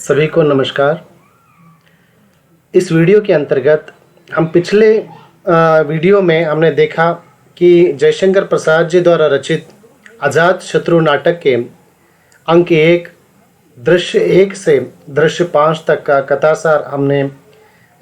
सभी को नमस्कार। इस वीडियो के अंतर्गत हम पिछले वीडियो में हमने देखा कि जयशंकर प्रसाद जी द्वारा रचित अजातशत्रु नाटक के अंक 1 दृश्य 1 से दृश्य 5 तक का कथासार हमने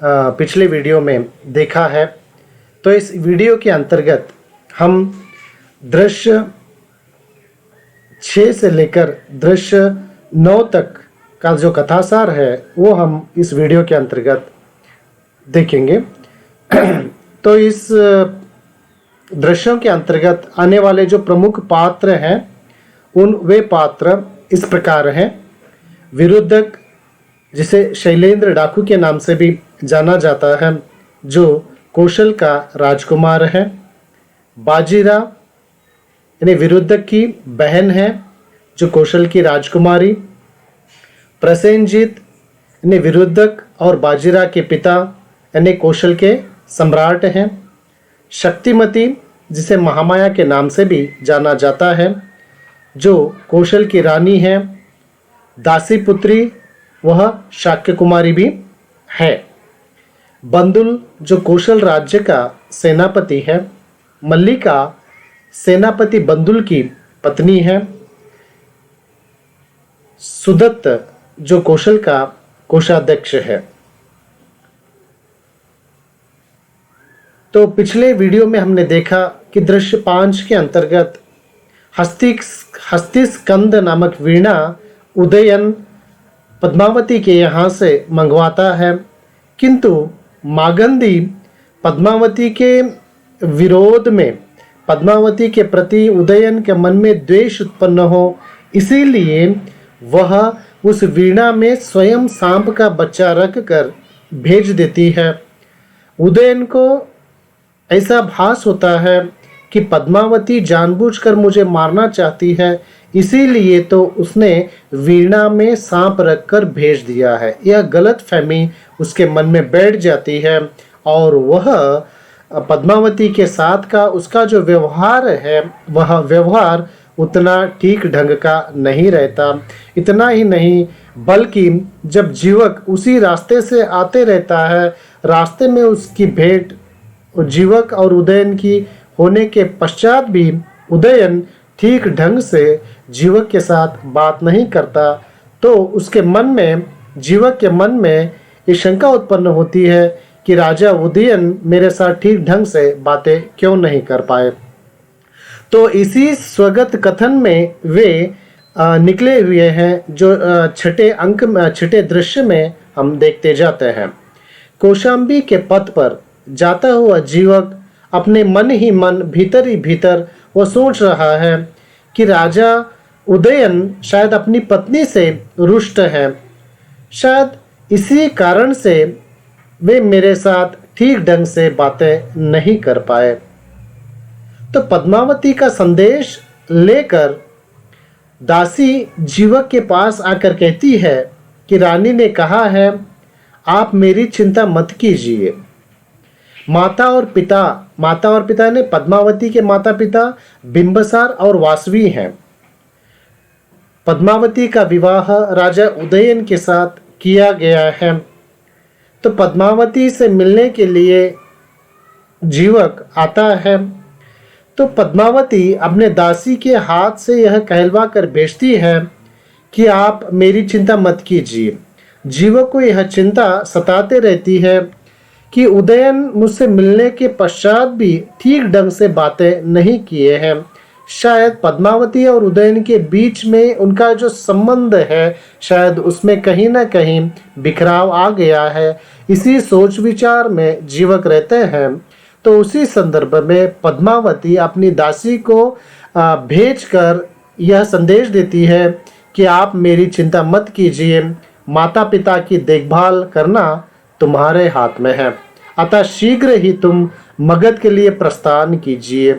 पिछले वीडियो में देखा है। तो इस वीडियो के अंतर्गत हम दृश्य 6 से लेकर दृश्य 9 तक का जो कथासार है वो हम इस वीडियो के अंतर्गत देखेंगे। तो इस दृश्यों के अंतर्गत आने वाले जो प्रमुख पात्र हैं वे पात्र इस प्रकार हैं। विरुद्धक, जिसे शैलेंद्र डाकू के नाम से भी जाना जाता है, जो कौशल का राजकुमार है। बाजीरा यानी विरुद्धक की बहन है, जो कौशल की राजकुमारी। प्रसेनजीत यानी विरुद्धक और बाजीरा के पिता यानी कौशल के सम्राट हैं। शक्तिमती, जिसे महामाया के नाम से भी जाना जाता है, जो कौशल की रानी है। दासी पुत्री, वह शाक्य कुमारी भी है। बंदुल, जो कौशल राज्य का सेनापति है। मल्लिका सेनापति बंदुल की पत्नी है। सुदत्त, जो कौशल का कोषाध्यक्ष है। तो पिछले वीडियो में हमने देखा कि दृश्य 5 के अंतर्गत हस्तिस्कंद नामक वीणा उदयन पद्मावती के यहाँ से मंगवाता है, किंतु मागंदी पद्मावती के विरोध में, पद्मावती के प्रति उदयन के मन में द्वेष उत्पन्न हो, इसीलिए वह उस वीणा में स्वयं सांप का बच्चा रख कर भेज देती है। उदयन को ऐसा भास होता है कि पद्मावती जानबूझकर मुझे मारना चाहती है, इसीलिए तो उसने वीणा में सांप रखकर भेज दिया है। यह गलतफहमी उसके मन में बैठ जाती है और वह पद्मावती के साथ का उसका जो व्यवहार है, वह व्यवहार उतना ठीक ढंग का नहीं रहता। इतना ही नहीं, बल्कि जब जीवक उसी रास्ते से आते रहता है, रास्ते में उसकी भेंट जीवक और उदयन की होने के पश्चात भी उदयन ठीक ढंग से जीवक के साथ बात नहीं करता, तो उसके मन में, जीवक के मन में ये शंका उत्पन्न होती है कि राजा उदयन मेरे साथ ठीक ढंग से बातें क्यों नहीं कर पाए। तो इसी स्वगत कथन में वे निकले हुए हैं, जो छठे दृश्य में हम देखते जाते हैं। कौशाम्बी के पथ पर जाता हुआ जीवक अपने मन ही मन, भीतर ही भीतर वो सोच रहा है कि राजा उदयन शायद अपनी पत्नी से रुष्ट है, शायद इसी कारण से वे मेरे साथ ठीक ढंग से बातें नहीं कर पाए। तो पद्मावती का संदेश लेकर दासी जीवक के पास आकर कहती है कि रानी ने कहा है, आप मेरी चिंता मत कीजिए। माता और पिता ने, पद्मावती के माता पिता बिंबसार और वासवी हैं। पद्मावती का विवाह राजा उदयन के साथ किया गया है। तो पद्मावती से मिलने के लिए जीवक आता है, तो पद्मावती अपने दासी के हाथ से यह कहलवा कर भेजती है कि आप मेरी चिंता मत कीजिए। जीवक को यह चिंता सताते रहती है कि उदयन मुझसे मिलने के पश्चात भी ठीक ढंग से बातें नहीं किए हैं। शायद पद्मावती और उदयन के बीच में उनका जो संबंध है, शायद उसमें कहीं ना कहीं बिखराव आ गया है। इसी सोच विचार में जीवक रहते हैं। तो उसी संदर्भ में पद्मावती अपनी दासी को भेजकर यह संदेश देती है कि आप मेरी चिंता मत कीजिए, माता पिता की देखभाल करना तुम्हारे हाथ में है, अतः शीघ्र ही तुम मगध के लिए प्रस्थान कीजिए।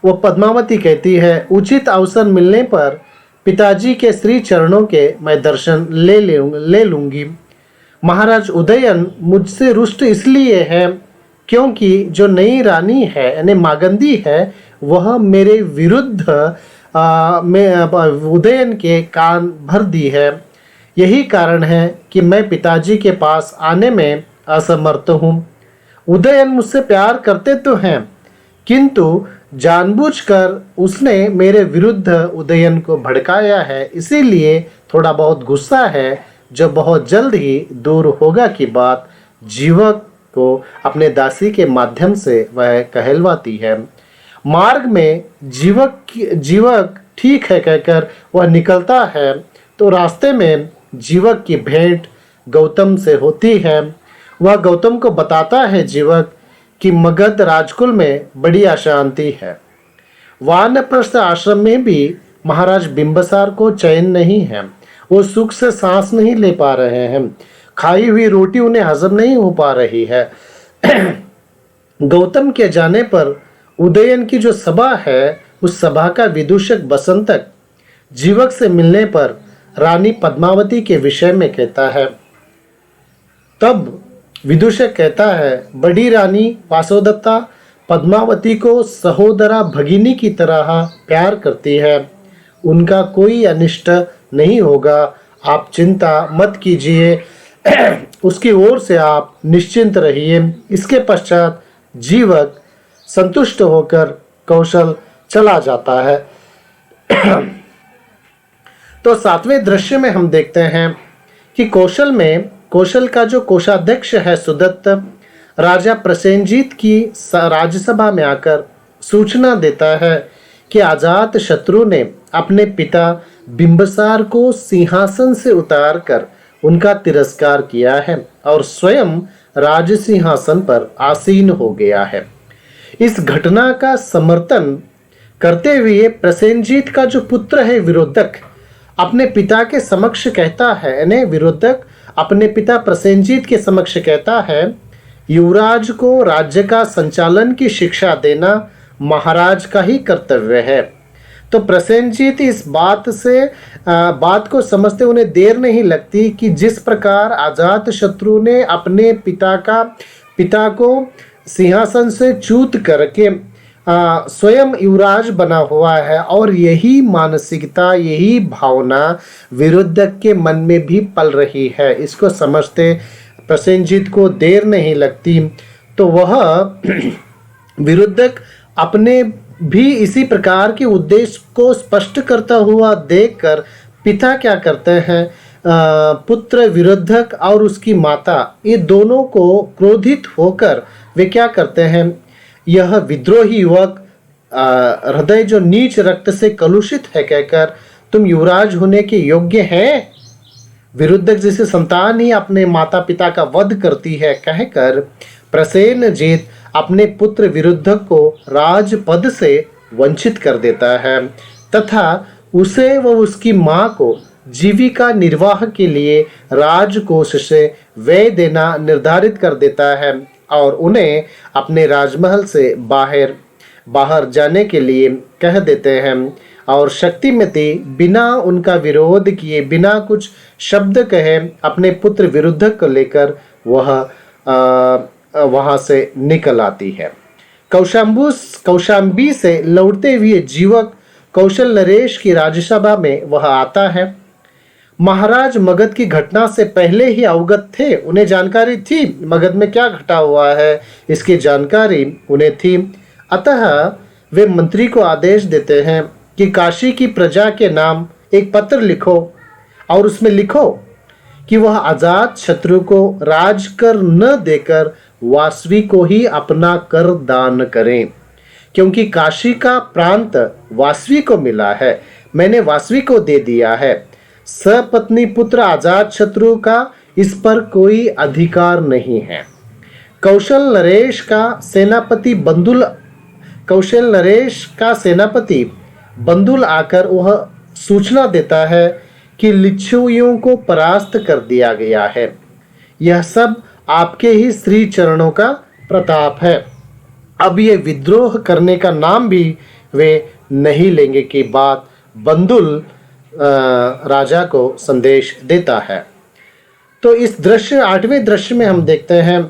वो पद्मावती कहती है, उचित अवसर मिलने पर पिताजी के श्री चरणों के मैं दर्शन ले लूंगी। महाराज उदयन मुझसे रुष्ट इसलिए है क्योंकि जो नई रानी है यानी मागंदी है, वह मेरे विरुद्ध में उदयन के कान भर दी है। यही कारण है कि मैं पिताजी के पास आने में असमर्थ हूँ। उदयन मुझसे प्यार करते तो हैं, किंतु जानबूझकर उसने मेरे विरुद्ध उदयन को भड़काया है, इसीलिए थोड़ा बहुत गुस्सा है जो बहुत जल्द ही दूर होगा की बात जीवक को अपने दासी के माध्यम से वह कहलवाती है। मार्ग में जीवक ठीक है कहकर वह निकलता है तो रास्ते में जीवक की भेंट गौतम से होती है। वह गौतम को बताता है जीवक कि मगध राजकुल में बड़ी अशांति है। वानप्रस्थ आश्रम में भी महाराज बिंबसार को चैन नहीं है, वो सुख से सांस नहीं ले पा रहे हैं, खाई हुई रोटी उन्हें हजम नहीं हो पा रही है। गौतम के जाने पर उदयन की जो सभा है उस सभा का विदूषक बसंतक जीवक से मिलने पर रानी पद्मावती के विषय में कहता है। तब विदूषक कहता है, बड़ी रानी वासोदत्ता पद्मावती को सहोदरा भगिनी की तरह प्यार करती है, उनका कोई अनिष्ट नहीं होगा, आप चिंता मत कीजिए, उसकी ओर से आप निश्चिंत रहिए। इसके पश्चात जीवक संतुष्ट होकर कौशल चला जाता है। तो 7वें दृश्य में हम देखते हैं कि कौशल का जो कोषाध्यक्ष है सुदत्त, राजा प्रसेनजीत की राज्यसभा में आकर सूचना देता है कि अजात शत्रु ने अपने पिता बिंबसार को सिंहासन से उतारकर उनका तिरस्कार किया है और स्वयं राज सिंहासन पर आसीन हो गया है। इस घटना का समर्थन करते हुए प्रसेनजीत का जो पुत्र है विरोधक अपने पिता के समक्ष कहता है, यानी विरोधक अपने पिता प्रसेनजीत के समक्ष कहता है, युवराज को राज्य का संचालन की शिक्षा देना महाराज का ही कर्तव्य है। तो प्रसेनजीत इस बात को समझते उन्हें देर नहीं लगती कि जिस प्रकार अजात शत्रु ने अपने पिता को सिंहासन से च्युत करके स्वयं युवराज बना हुआ है और यही मानसिकता यही भावना विरुद्धक के मन में भी पल रही है। इसको समझते प्रसेनजीत को देर नहीं लगती, तो वह विरुद्धक अपने भी इसी प्रकार के उद्देश्य को स्पष्ट करता हुआ देखकर पिता क्या करते हैं, पुत्र विरुद्धक और उसकी माता ये दोनों को क्रोधित होकर वे क्या करते हैं, यह विद्रोही युवक हृदय जो नीच रक्त से कलुषित है कहकर तुम युवराज होने के योग्य हैं, विरुद्धक जैसे संतान ही अपने माता पिता का वध करती है कहकर प्रसेनजीत अपने पुत्र विरुद्धक को राजपद से वंचित कर देता है तथा उसे व उसकी मां को जीविका निर्वाह के लिए राजकोष से व्यय देना निर्धारित कर देता है और उन्हें अपने राजमहल से बाहर जाने के लिए कह देते हैं और शक्तिमती बिना उनका विरोध किए बिना कुछ शब्द कहे अपने पुत्र विरुद्धक को लेकर वह वहां से निकल आती है। कौशाम्बी से लौटते हुए जीवक कौशल नरेश की राज्यसभा में वह आता है। महाराज मगध की घटना से पहले ही अवगत थे, उन्हें जानकारी थी मगध में क्या घटा हुआ है, इसकी जानकारी उन्हें थी। अतः वे मंत्री को आदेश देते हैं कि काशी की प्रजा के नाम एक पत्र लिखो और उसमें लिखो कि वह आजाद शत्रु को राज कर न देकर वासवी को ही अपना कर दान करें, क्योंकि काशी का प्रांत वासवी को मिला है, मैंने वासवी को दे दिया है। सपत्नी पुत्र आजाद शत्रु का इस पर कोई अधिकार नहीं है। कौशल नरेश का सेनापति बंदुल आकर वह सूचना देता है कि लिच्छवियों को परास्त कर दिया गया है। यह सब आपके ही श्री चरणों का प्रताप है। अब ये विद्रोह करने का नाम भी वे नहीं लेंगे की बात बंदुल राजा को संदेश देता है। तो इस 8वें दृश्य में हम देखते हैं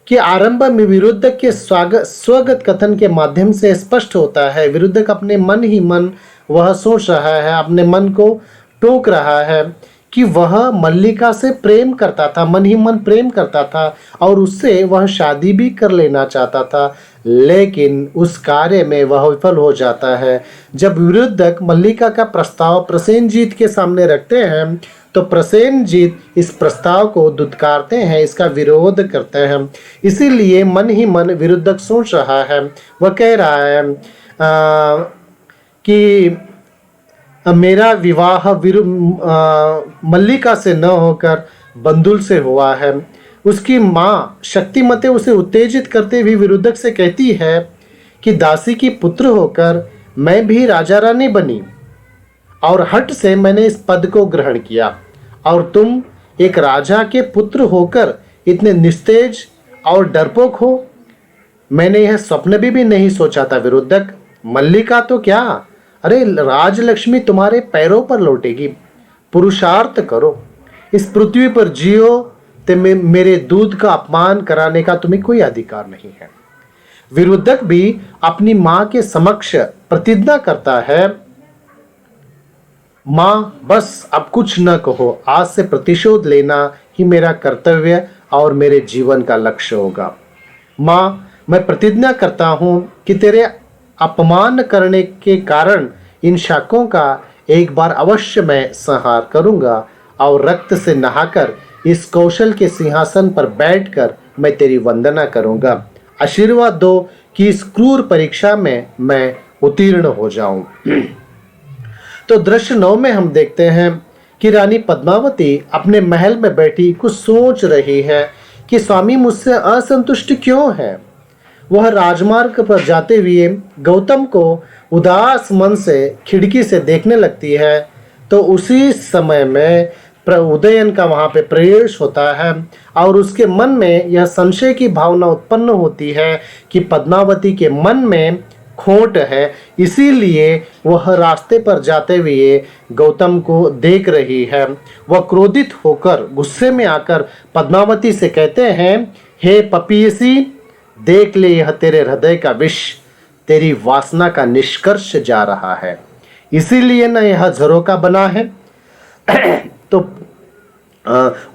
कि आरंभ में विरुद्धक के स्वगत कथन के माध्यम से स्पष्ट होता है, विरुद्धक अपने मन ही मन वह सोच रहा है, अपने मन को टोक रहा है कि वह मल्लिका से प्रेम करता था, मन ही मन प्रेम करता था और उससे वह शादी भी कर लेना चाहता था, लेकिन उस कार्य में वह विफल हो जाता है। जब विरुद्धक मल्लिका का प्रस्ताव प्रसेनजीत के सामने रखते हैं तो प्रसेनजीत इस प्रस्ताव को दुत्कारते हैं, इसका विरोध करते हैं। इसीलिए मन ही मन विरुद्धक सोच रहा है, वह कह रहा है कि मेरा विवाह मल्लिका से न होकर बंदुल से हुआ है। उसकी माँ शक्तिमते उसे उत्तेजित करते हुए विरुद्धक से कहती है कि दासी की पुत्र होकर मैं भी राजा रानी बनी और हठ से मैंने इस पद को ग्रहण किया, और तुम एक राजा के पुत्र होकर इतने निस्तेज और डरपोक हो। मैंने यह स्वप्न भी नहीं सोचा था विरुद्धक। मल्लिका तो क्या, अरे राजलक्ष्मी तुम्हारे पैरों पर लौटेगी। पुरुषार्थ करो, इस पृथ्वी पर जियो, ते मेरे दूध का अपमान कराने का तुम्हें कोई अधिकार नहीं है। विरुद्धक भी अपनी माँ के समक्ष प्रतिज्ञा करता है, माँ बस अब कुछ न कहो, आज से प्रतिशोध लेना ही मेरा कर्तव्य और मेरे जीवन का लक्ष्य होगा। माँ मैं प्रतिज्ञा करता हूँ कि तेरे अपमान करने के कारण इन शाकों का एक बार अवश्य मैं संहार करूंगा और रक्त से नहाकर इस कौशल के सिंहासन पर बैठकर मैं तेरी वंदना करूंगा। आशीर्वाद दो कि इस क्रूर परीक्षा में मैं उत्तीर्ण हो जाऊं। तो दृश्य 9 में हम देखते हैं कि रानी पद्मावती अपने महल में बैठी कुछ सोच रही है कि स्वामी मुझसे असंतुष्ट क्यों है। वह राजमार्ग पर जाते हुए गौतम को उदास मन से खिड़की से देखने लगती है, तो उसी समय में उदयन का वहाँ पे प्रवेश होता है और उसके मन में यह संशय की भावना उत्पन्न होती है कि पद्मावती के मन में खोट है, इसीलिए वह रास्ते पर जाते हुए गौतम को देख रही है। वह क्रोधित होकर गुस्से में आकर पद्मावती से कहते हैं, हे पपीसी, देख ले यह तेरे हृदय का विष तेरी वासना का निष्कर्ष जा रहा है, इसीलिए न यह झरोका बना है। तो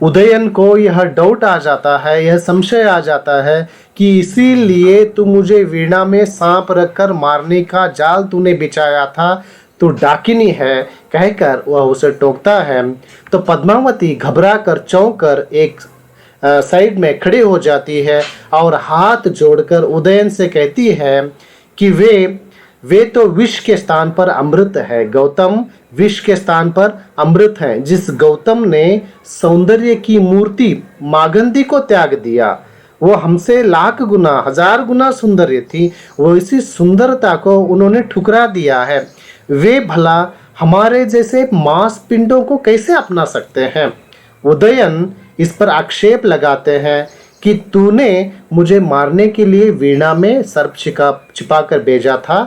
उदयन को यह डाउट आ जाता है, यह संशय आ जाता है कि इसीलिए तू मुझे वीणा में सांप रखकर मारने का जाल तूने बिछाया था, तू डाकिनी है, कहकर वह उसे टोकता है। तो पद्मावती घबरा कर चौंक कर एक साइड में खड़ी हो जाती है और हाथ जोड़कर उदयन से कहती है कि वे तो विष के स्थान पर अमृत है, गौतम विष के स्थान पर अमृत है। जिस गौतम ने सौंदर्य की मूर्ति मागंदी को त्याग दिया, वो हमसे लाख गुना हजार गुना सुंदर थी, वो इसी सुंदरता को उन्होंने ठुकरा दिया है। वे भला हमारे जैसे मांस पिंडों को कैसे अपना सकते हैं। उदयन इस पर आक्षेप लगाते हैं कि तूने मुझे मारने के लिए वीणा में सर्प छिपा कर भेजा था,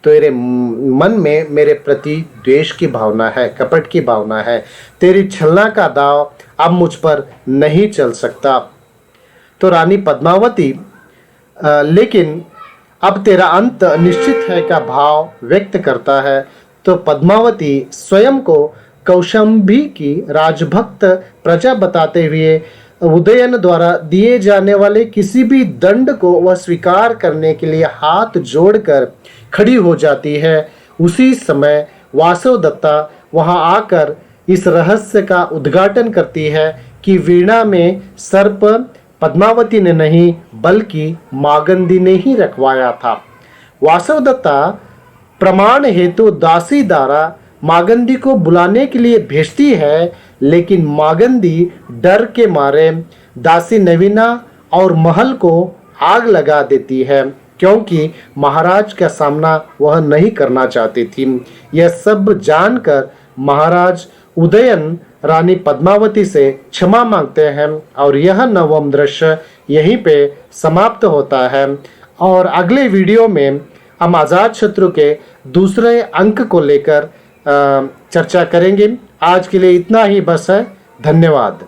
तेरे मन में मेरे प्रति द्वेष की भावना है, कपट की भावना है, तेरी छलना का दाव अब मुझ पर नहीं चल सकता। तो रानी पद्मावती लेकिन अब तेरा अंत निश्चित है का भाव व्यक्त करता है। तो पद्मावती स्वयं को कौशंबी की राजभक्त प्रजा बताते हुए उदयन द्वारा दिए जाने वाले किसी भी दंड को वह स्वीकार करने के लिए हाथ जोड़कर खड़ी हो जाती है। उसी समय वासवदत्ता वहां आकर इस रहस्य का उद्घाटन करती है कि वीणा में सर्प पद्मावती ने नहीं बल्कि मागंदी ने ही रखवाया था। वासवदत्ता प्रमाण हेतु दासी द्वारा मागंदी को बुलाने के लिए भेजती है, लेकिन मागंदी डर के मारे दासी नवीना और महल को आग लगा देती है, क्योंकि महाराज का सामना वह नहीं करना चाहती थी। यह सब जानकर महाराज उदयन रानी पद्मावती से क्षमा मांगते हैं और यह 9वां दृश्य यहीं पे समाप्त होता है। और अगले वीडियो में हम अजातशत्रु के दूसरे अंक को लेकर चर्चा करेंगे। आज के लिए इतना ही बस है। धन्यवाद।